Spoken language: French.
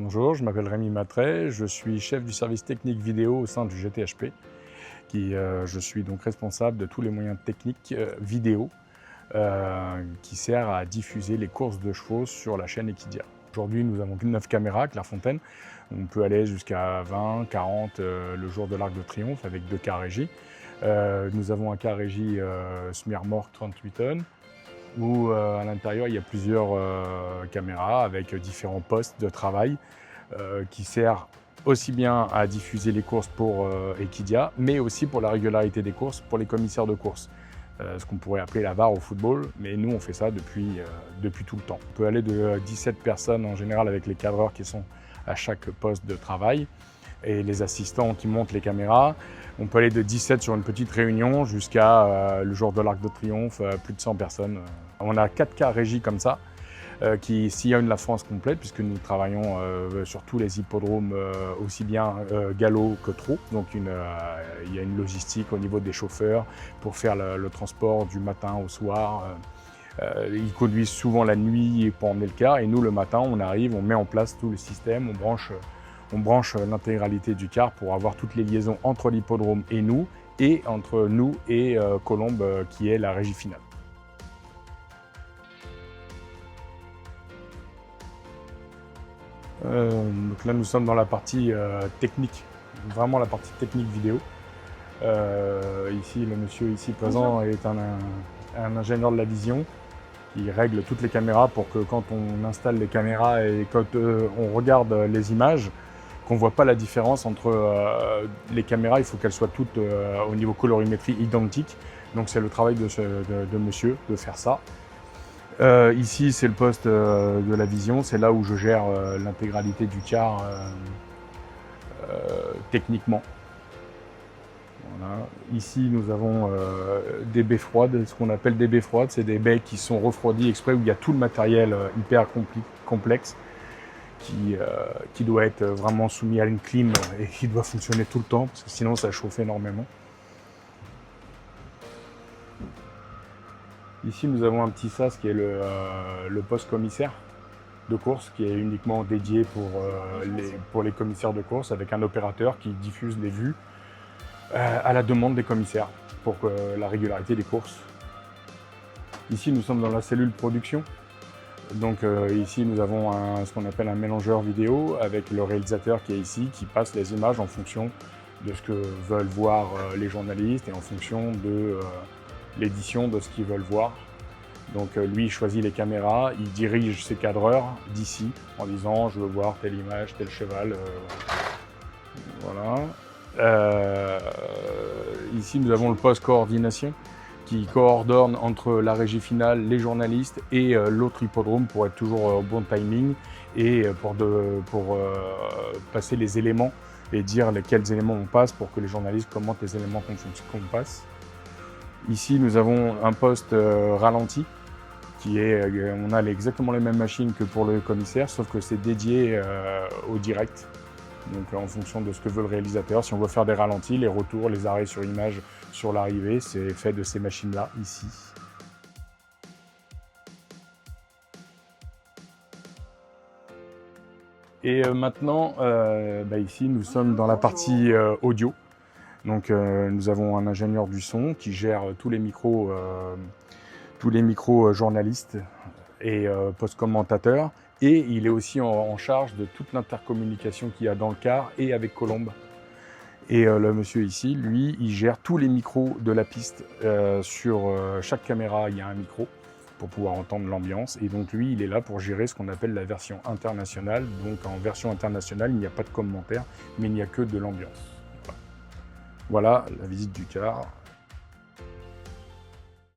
Bonjour, je m'appelle Rémi Matret, je suis chef du service technique vidéo au sein du GTHP. Je suis donc responsable de tous les moyens techniques vidéo qui sert à diffuser les courses de chevaux sur la chaîne Equidia. Aujourd'hui, nous avons 9 caméras à Clairefontaine. On peut aller jusqu'à 20, 40 le jour de l'Arc de Triomphe avec 2 cars régie. Nous avons un car régie Smirmork 38 tonnes où à l'intérieur il y a plusieurs caméras avec différents postes de travail qui servent aussi bien à diffuser les courses pour Equidia, mais aussi pour la régularité des courses pour les commissaires de course. Ce qu'on pourrait appeler la VAR au football, mais nous on fait ça depuis tout le temps. On peut aller de 17 personnes en général avec les cadreurs qui sont à chaque poste de travail et les assistants qui montent les caméras. On peut aller de 17 sur une petite réunion jusqu'à le jour de l'Arc de Triomphe, plus de 100 personnes. On a 4 cars régie comme ça qui sillonnent la France complète puisque nous travaillons sur tous les hippodromes aussi bien galop que trot. Donc il y a une logistique au niveau des chauffeurs pour faire le transport du matin au soir. Ils conduisent souvent la nuit pour emmener le car et nous le matin on arrive, on met en place tout le système, on branche l'intégralité du car pour avoir toutes les liaisons entre l'hippodrome et entre nous et Colombe qui est la régie finale. Donc là nous sommes dans la partie technique, vraiment la partie technique vidéo. Ici le monsieur ici présent est un ingénieur de la vision qui règle toutes les caméras pour que quand on installe les caméras et quand on regarde les images, qu'on ne voit pas la différence entre les caméras, il faut qu'elles soient toutes au niveau colorimétrie identiques. Donc c'est le travail de monsieur de faire ça. Ici c'est le poste de la vision, c'est là où je gère l'intégralité du car techniquement. Voilà. Ici nous avons des baies froides, ce qu'on appelle des baies froides, c'est des baies qui sont refroidies exprès où il y a tout le matériel hyper complexe qui doit être vraiment soumis à une clim et qui doit fonctionner tout le temps parce que sinon ça chauffe énormément. Ici nous avons un petit sas qui est le poste commissaire de course qui est uniquement dédié pour les commissaires de course avec un opérateur qui diffuse les vues à la demande des commissaires pour la régularité des courses. Ici nous sommes dans la cellule production. Donc ici nous avons ce qu'on appelle un mélangeur vidéo avec le réalisateur qui est ici, qui passe les images en fonction de ce que veulent voir les journalistes et en fonction de l'édition de ce qu'ils veulent voir. Donc lui il choisit les caméras, il dirige ses cadreurs d'ici en disant je veux voir telle image, tel cheval. Voilà. Ici nous avons le poste coordination qui coordonne entre la régie finale, les journalistes et l'autre hippodrome pour être toujours au bon timing et pour passer les éléments et dire quels éléments on passe pour que les journalistes commentent les éléments qu'on passe. Ici nous avons un poste ralenti on a exactement les mêmes machines que pour le commissaire sauf que c'est dédié au direct. Donc en fonction de ce que veut le réalisateur, si on veut faire des ralentis, les retours, les arrêts sur image sur l'arrivée, c'est fait de ces machines-là, ici. Et maintenant, ici, nous sommes dans la partie audio. Donc nous avons un ingénieur du son qui gère tous les micros journalistes et post-commentateurs. Et il est aussi en charge de toute l'intercommunication qu'il y a dans le car et avec Colombe. Et le monsieur ici, lui, il gère tous les micros de la piste. Sur chaque caméra, il y a un micro pour pouvoir entendre l'ambiance. Et donc lui, il est là pour gérer ce qu'on appelle la version internationale. Donc en version internationale, il n'y a pas de commentaires, mais il n'y a que de l'ambiance. Voilà la visite du car.